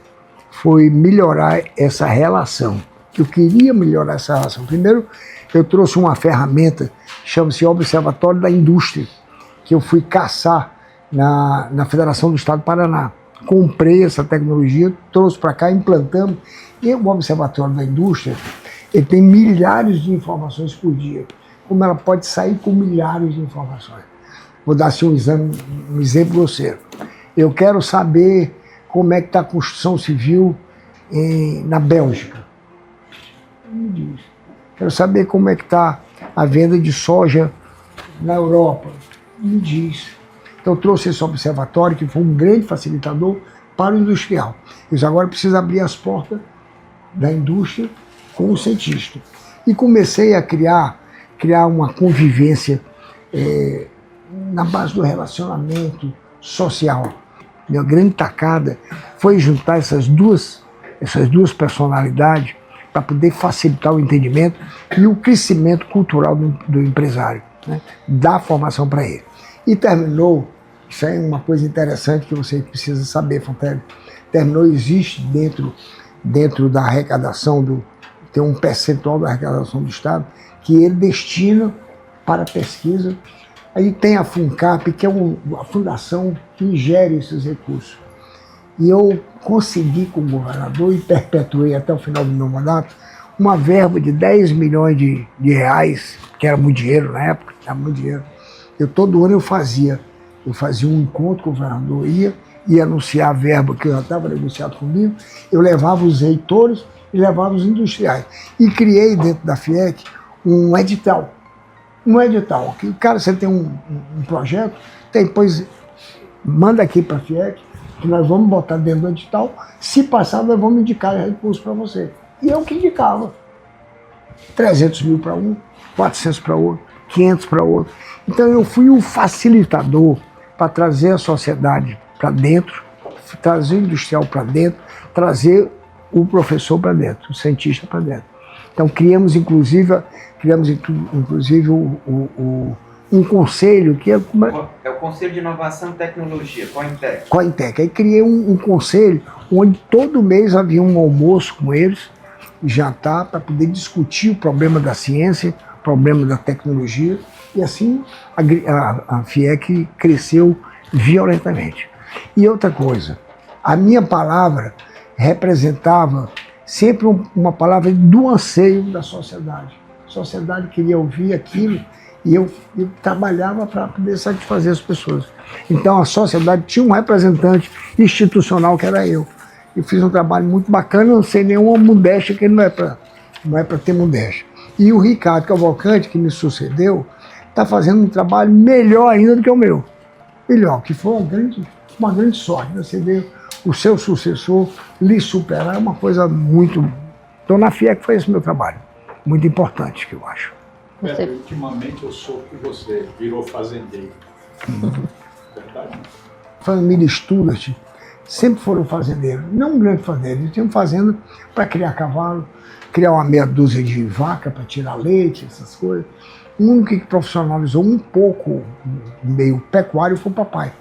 foi melhorar essa relação. Eu queria melhorar essa relação. Primeiro, eu trouxe uma ferramenta, chama-se Observatório da Indústria, que eu fui caçar na Federação do Estado do Paraná. Comprei essa tecnologia, trouxe para cá, implantamos. E o Observatório da Indústria, ele tem milhares de informações por dia. Como ela pode sair com milhares de informações. Vou dar assim, um exemplo grosseiro. Eu quero saber como é que está a construção civil na Bélgica. Me diz. Quero saber como é que está a venda de soja na Europa. Me diz. Então eu trouxe esse observatório, que foi um grande facilitador para o industrial. Eles agora precisam abrir as portas da indústria com o cientista. E comecei a criar uma convivência na base do relacionamento social. Minha grande tacada foi juntar essas duas personalidades para poder facilitar o entendimento e o crescimento cultural do empresário, né? Dar formação para ele. E terminou, isso é uma coisa interessante que você precisa saber, Fontelli, existe dentro da arrecadação, tem um percentual da arrecadação do Estado que ele destina para pesquisa. Aí tem a FUNCAP, que é a fundação que ingere esses recursos. E eu consegui com o governador e perpetuei até o final do meu mandato uma verba de 10 milhões de reais, que era muito dinheiro na época, era muito dinheiro. Todo ano eu fazia um encontro com o governador, ia anunciar a verba que já estava negociado comigo, eu levava os reitores e levava os industriais. E criei dentro da FIEC um edital. Que, cara, você tem um projeto, depois manda aqui para a FIEC, que nós vamos botar dentro do edital, se passar nós vamos indicar recursos para você. E eu que indicava. 300 mil para um, 400 para outro, 500 para outro. Então eu fui um facilitador para trazer a sociedade para dentro, trazer o industrial para dentro, trazer o professor para dentro, o cientista para dentro. Então criamos inclusive um conselho que é o Conselho de Inovação e Tecnologia, COINTEC. COINTEC. Aí criei um conselho onde todo mês havia um almoço com eles, jantar, para poder discutir o problema da ciência, o problema da tecnologia, e assim a FIEC cresceu violentamente. E outra coisa, a minha palavra representava sempre uma palavra do anseio da sociedade. A sociedade queria ouvir aquilo e eu trabalhava para poder satisfazer as pessoas. Então a sociedade tinha um representante institucional que era eu. Eu fiz um trabalho muito bacana, não sei nenhuma modéstia, que não é para ter modéstia. E o Ricardo Cavalcante, que me sucedeu, está fazendo um trabalho melhor ainda do que o meu. Melhor, que foi uma grande sorte. Você ver o seu sucessor lhe superar é uma coisa muito... Então na FIEC foi esse meu trabalho. Muito importante, que eu acho. Ultimamente eu soube que você virou fazendeiro. Verdade? Família Stuart sempre foram fazendeiros. Não um grande fazendeiro, eles tinham fazenda para criar cavalo, criar uma meia dúzia de vaca para tirar leite, essas coisas. O único que profissionalizou um pouco o meio pecuário foi o papai.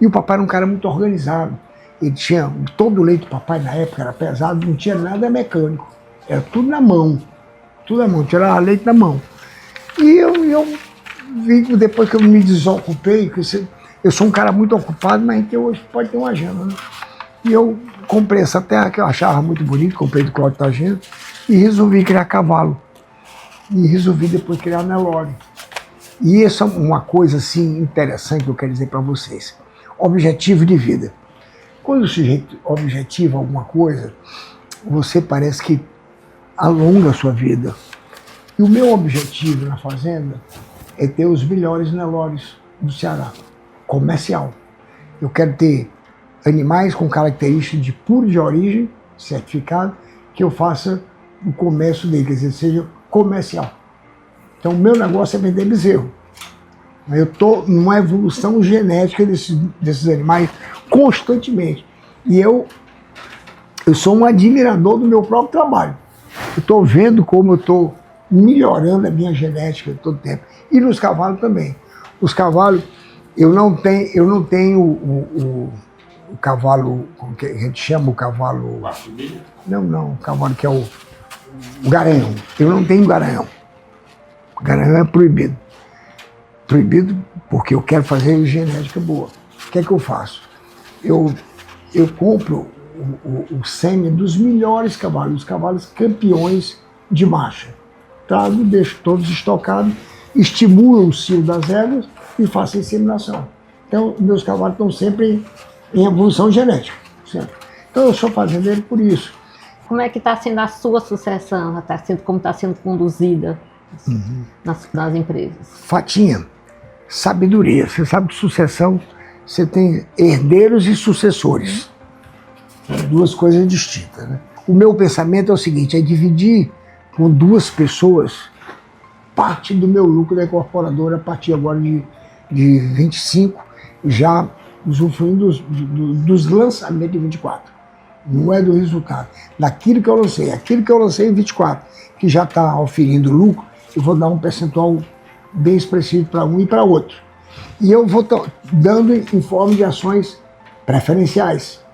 E o papai era um cara muito organizado. Ele tinha todo o leite do papai na época, era pesado, não tinha nada mecânico. Era tudo na mão. Tudo na mão, tirava leite na mão. E eu vi que depois que eu me desocupei, que eu sou um cara muito ocupado, mas que hoje pode ter uma agenda, né? E eu comprei essa terra que eu achava muito bonita, comprei do Cláudio Tagento, e resolvi criar cavalo. E resolvi depois criar Nelore. E isso é uma coisa assim interessante que eu quero dizer para vocês. Objetivo de vida. Quando o sujeito objetiva alguma coisa, você parece que alonga a sua vida. E o meu objetivo na fazenda é ter os melhores Nelores do Ceará, comercial. Eu quero ter animais com características de puro de origem, certificado, que eu faça o comércio dele, quer dizer, seja comercial. Então o meu negócio é vender bezerro. Eu estou numa evolução genética desses animais constantemente. E eu Eu sou um admirador do meu próprio trabalho. Eu estou vendo como eu estou melhorando a minha genética todo tempo. E nos cavalos também. Os cavalos, eu não tenho o cavalo, como que a gente chama o cavalo? Não, o cavalo que é o garanhão. Eu não tenho garanhão. O garanhão é proibido. Proibido porque eu quero fazer genética boa. O que é que eu faço? Eu compro o sêmen dos melhores cavalos, os cavalos campeões de marcha. Trago, deixo todos estocados, estimulo o cio das éguas e faço a inseminação. Então, meus cavalos estão sempre em evolução genética. Sempre. Então, eu sou fazendeiro por isso. Como é que está sendo a sua sucessão? Como está sendo conduzida nas empresas? Fatinha, sabedoria. Você sabe que sucessão, você tem herdeiros e sucessores. Duas coisas distintas, né? O meu pensamento é o seguinte, é dividir com duas pessoas parte do meu lucro da incorporadora a partir agora de 25, já usufruindo dos lançamentos de 24. Não é do resultado. Daquilo que eu lancei. Aquilo que eu lancei em 24, que já está oferindo lucro, eu vou dar um percentual bem expressivo para um e para outro. E eu vou dando em forma de ações preferenciais.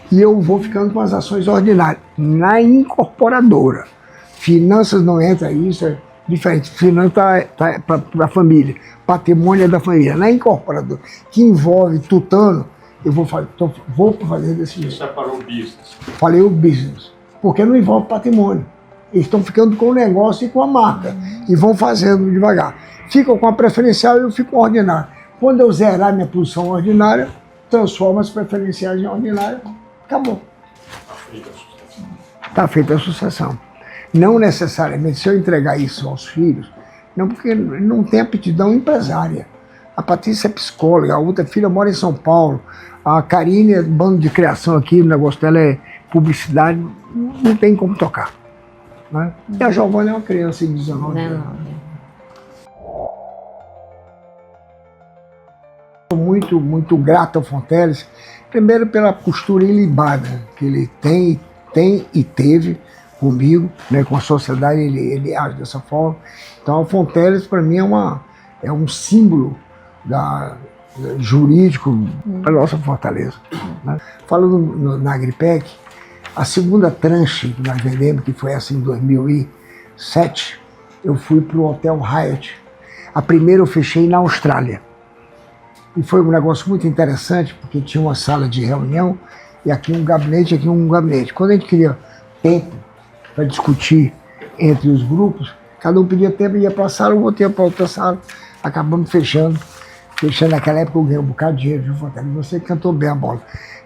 E eu vou ficando com as ações ordinárias. Na incorporadora. Finanças não entra, isso é diferente. Finanças tá para a família. Patrimônio é da família. Na incorporadora, que envolve tutano, eu vou fazer desse jeito. Você separou o business. Falei o business. Porque não envolve patrimônio. Eles estão ficando com o negócio e com a marca. E vão fazendo devagar. Ficam com a preferencial e eu fico com a ordinária. Quando eu zerar minha posição ordinária, transformo as preferenciais em ordinária. Acabou. Está feita a sucessão. Não necessariamente, se eu entregar isso aos filhos, não, porque não tem aptidão empresária. A Patrícia é psicóloga, a outra filha mora em São Paulo, a Karine é bando de criação aqui, o negócio dela é publicidade, não tem como tocar. Né? E a Giovana é uma criança de 19 anos. Sou muito grato ao Fonteles, primeiro pela postura ilibada que ele tem e teve comigo, né, com a sociedade, ele age dessa forma. Então, a Fonteles, para mim, é um símbolo jurídico da nossa Fortaleza. Né? Falando na Agripec, a segunda tranche que nós vendemos, que foi essa em 2007, eu fui para o Hotel Hyatt. A primeira eu fechei na Austrália. E foi um negócio muito interessante, porque tinha uma sala de reunião, e aqui um gabinete, aqui um gabinete. Quando a gente queria tempo para discutir entre os grupos, cada um pedia tempo, ia para a sala, o outro ia para outra sala. Acabamos fechando. Naquela época eu ganhei um bocado de dinheiro, viu, Fonteles? Você cantou bem a bola.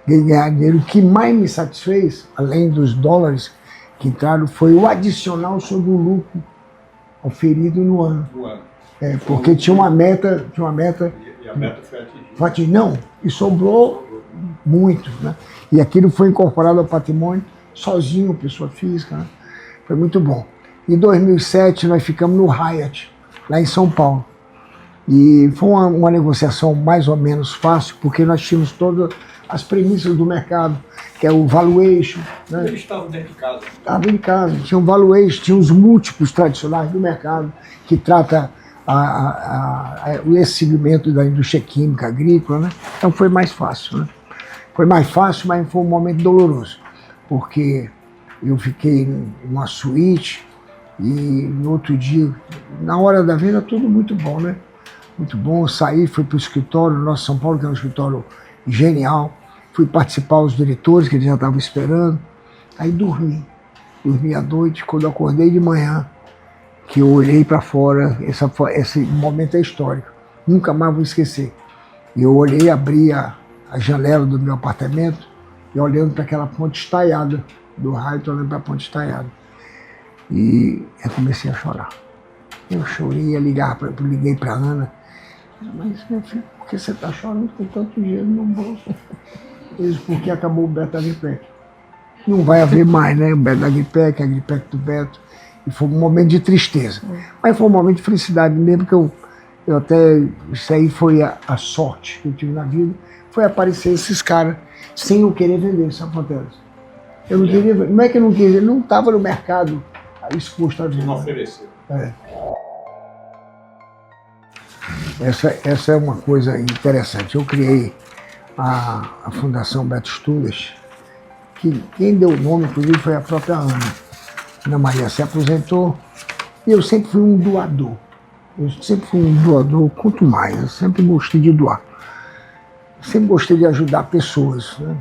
Ganhar dinheiro. O que mais me satisfez, além dos dólares que entraram, foi o adicional sobre o lucro oferido no ano. Porque tinha uma meta. E a meta foi atingida. Não, e sobrou muito, né? E aquilo foi incorporado ao patrimônio, sozinho, pessoa física, né? Foi muito bom. Em 2007 nós ficamos no Hyatt, lá em São Paulo. E foi uma negociação mais ou menos fácil, porque nós tínhamos todas as premissas do mercado, que é o valuation. Né? Eles estavam dentro de casa. Estavam dentro de casa, tinha o valuation, tinha os múltiplos tradicionais do mercado, que trata esse segmento da indústria química, agrícola, né? Então foi mais fácil, né? Foi mais fácil, mas foi um momento doloroso, porque eu fiquei numa suíte e no outro dia, na hora da venda, tudo muito bom, né? Muito bom, saí, fui para o escritório, no nosso São Paulo, que é um escritório genial, fui participar os diretores, que eles já estavam esperando, aí dormi à noite, quando eu acordei de manhã, que eu olhei para fora, esse momento é histórico, nunca mais vou esquecer. Eu olhei, abri a janela do meu apartamento e olhando para aquela ponte estaiada do raio, olhando para a ponte estaiada. E eu comecei a chorar. Eu chorei, liguei para a Ana. Mas, meu filho, por que você está chorando com tanto dinheiro no bolso? Eles, porque acabou o Beto Agripec. Não vai haver mais, né? O Beto Agripec, a Agripec do Beto. E foi um momento de tristeza. Mas foi um momento de felicidade mesmo, que eu até... Isso aí foi a sorte que eu tive na vida. Foi aparecer esses caras sem eu querer vender, sabe, Fonteles? Eu não queria, não é que eu não queria, não estava no mercado exposto a venda. Não ofereceu. É. Essa é uma coisa interessante. Eu criei a Fundação Beto Studas, que quem deu o nome, inclusive, foi a própria Ana. Ana Maria se aposentou e eu sempre fui um doador. Quanto mais, eu sempre gostei de doar. Sempre gostei de ajudar pessoas, né?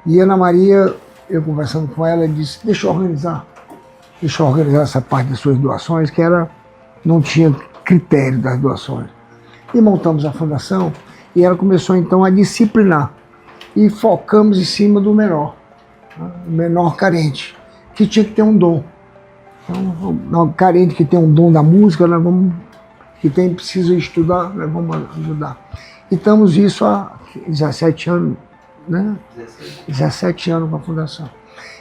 E Ana Maria, eu conversando com ela, disse, deixa eu organizar essa parte das suas doações, que não tinha critério das doações. E montamos a fundação e ela começou então a disciplinar. E focamos em cima do menor, né? O menor carente, que tinha que ter um dom. Então, o carente que tem um dom da música, precisa estudar, nós vamos ajudar. E estamos isso há 17 anos, né? 17 anos com a fundação.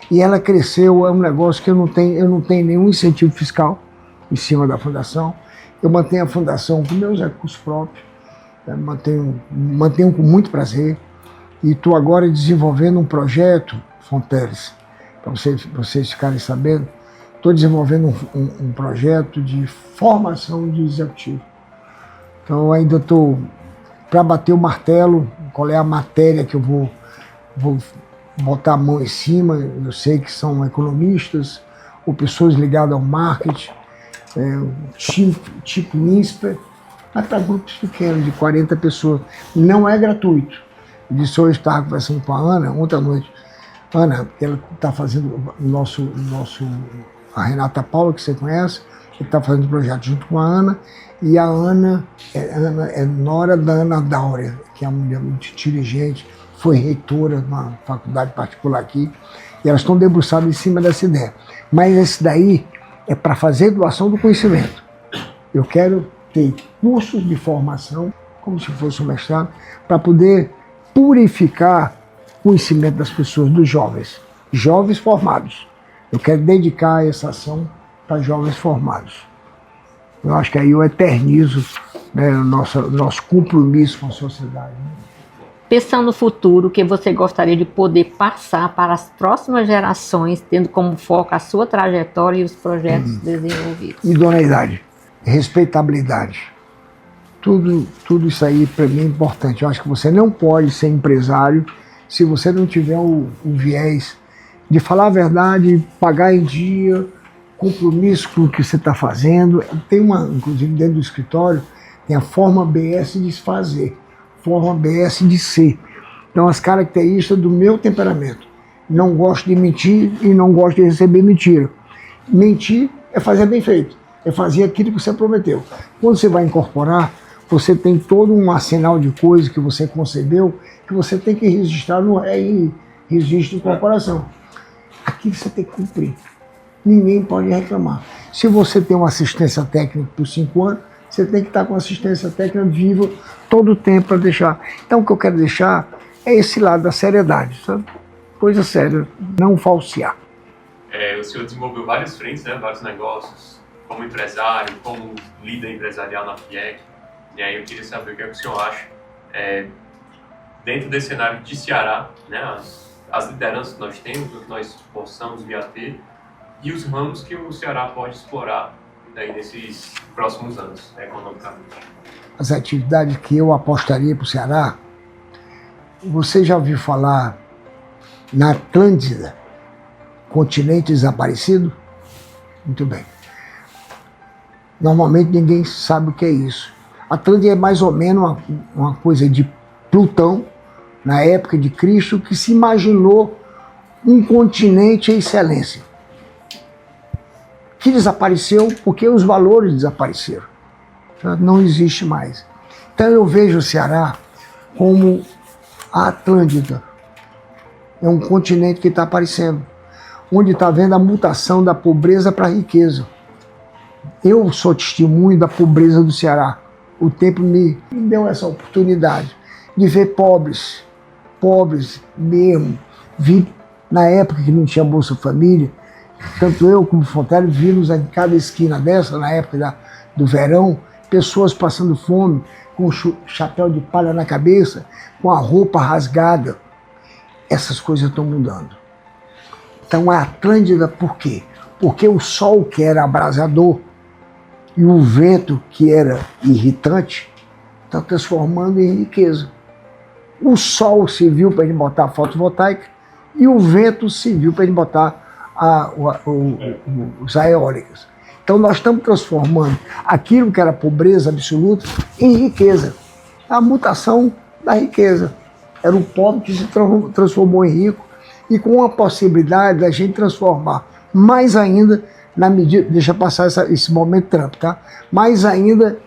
E ela cresceu, é um negócio que eu não tenho nenhum incentivo fiscal em cima da fundação. Eu mantenho a fundação com meus recursos próprios, né? mantenho com muito prazer. E estou agora desenvolvendo um projeto, Fonteles, para vocês ficarem sabendo. Estou desenvolvendo um projeto de formação de executivo. Então ainda estou para bater o martelo, qual é a matéria que eu vou botar a mão em cima. Eu sei que são economistas ou pessoas ligadas ao marketing, tipo INSPER, mas para grupos pequenos, de 40 pessoas. Não é gratuito. Eu disse, hoje estava conversando com a Ana, ontem à noite. Ana, ela está fazendo a Renata Paula, que você conhece, que está fazendo o projeto junto com a Ana, e a Ana é nora da Ana Dáurea, que é uma mulher muito inteligente, foi reitora de uma faculdade particular aqui, e elas estão debruçadas em cima dessa ideia. Mas esse daí é para fazer doação do conhecimento. Eu quero ter cursos de formação, como se fosse um mestrado, para poder purificar o conhecimento das pessoas, dos jovens formados. Eu quero dedicar essa ação para jovens formados. Eu acho que aí eu eternizo, né, o nosso compromisso com a sociedade. Né? Pensando no futuro, o que você gostaria de poder passar para as próximas gerações, tendo como foco a sua trajetória e os projetos desenvolvidos? Idoneidade, respeitabilidade. Tudo isso aí para mim é importante. Eu acho que você não pode ser empresário se você não tiver o viés de falar a verdade, pagar em dia, compromisso com o que você está fazendo. Tem inclusive dentro do escritório, tem a forma BS de se fazer, forma BS de ser. Então as características do meu temperamento. Não gosto de mentir e não gosto de receber mentira. Mentir é fazer bem feito, é fazer aquilo que você prometeu. Quando você vai incorporar, você tem todo um arsenal de coisas que você concebeu, que você tem que registrar no registro de corporação. Aquilo você tem que cumprir. Ninguém pode reclamar. Se você tem uma assistência técnica por 5 anos, você tem que estar com assistência técnica viva todo o tempo para deixar. Então o que eu quero deixar é esse lado da seriedade, sabe? Coisa séria, não falsear. O senhor desenvolveu várias frentes, né? Vários negócios, como empresário, como líder empresarial na FIEC. E aí eu queria saber o que é que o senhor acha dentro desse cenário de Ceará, né? As lideranças que nós temos, o que nós possamos vir a ter, e os ramos que o Ceará pode explorar daí nesses próximos anos, economicamente. As atividades que eu apostaria para o Ceará, você já ouviu falar na Atlântida, continente desaparecido? Muito bem. Normalmente ninguém sabe o que é isso. A Atlântida é mais ou menos uma coisa de Plutão, na época de Cristo, que se imaginou um continente em excelência, que desapareceu porque os valores desapareceram. Não existe mais. Então eu vejo o Ceará como a Atlântida. É um continente que está aparecendo, onde está vendo a mutação da pobreza para a riqueza. Eu sou testemunho da pobreza do Ceará. O tempo me deu essa oportunidade de ver pobres mesmo. Vi na época que não tinha Bolsa Família, tanto eu como Fonteles vimos em cada esquina dessa, na época do verão, pessoas passando fome, com chapéu de palha na cabeça, com a roupa rasgada. Essas coisas estão mudando. Então a Atlântida, por quê? Porque o sol, que era abrasador, e o vento, que era irritante, está transformando em riqueza. O sol serviu para ele botar a fotovoltaica e o vento serviu para ele botar os eólicas. Então nós estamos transformando aquilo que era pobreza absoluta em riqueza. A mutação da riqueza. Era o pobre que se transformou em rico e com a possibilidade da gente transformar mais ainda, na medida, deixa passar esse momento Trump, tá? Mais ainda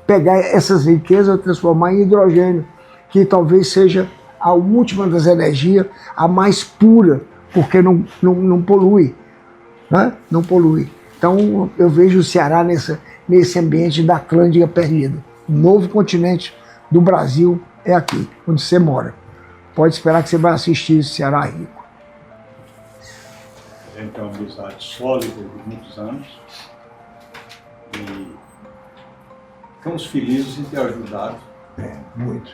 pegar essas riquezas e transformar em hidrogênio, que talvez seja a última das energias, a mais pura, porque não polui, né? Não polui. Então eu vejo o Ceará nesse ambiente da Atlântida perdida. O novo continente do Brasil é aqui, onde você mora. Pode esperar que você vai assistir esse Ceará rico. A gente tem uma amizade sólida de muitos anos e ficamos felizes em ter ajudado. Muito.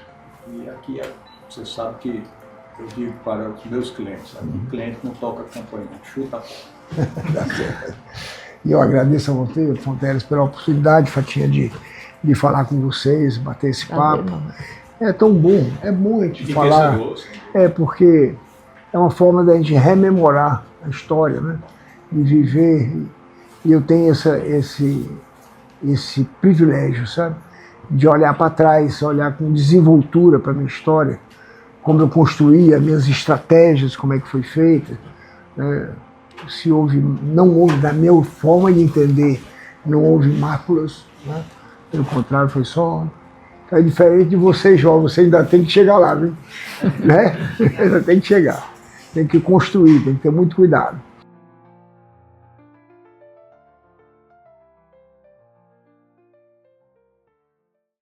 E aqui você sabe que eu digo para os meus clientes, o cliente não toca a campanha, chuta a porta. E eu agradeço a você, Fonteles, pela oportunidade, Fatinha, de falar com vocês, bater esse papo. É tão bom, é bom a gente falar. Porque é uma forma da gente rememorar a história, né? De viver. E eu tenho esse privilégio, sabe? De olhar para trás, olhar com desenvoltura para a minha história, como eu construí as minhas estratégias, como é que foi feita. Se houve, não houve, da minha forma de entender, não houve máculas, né? Pelo contrário, foi só... É diferente de você, João, você ainda tem que chegar lá, viu? Né? Ainda tem que chegar, tem que construir, tem que ter muito cuidado.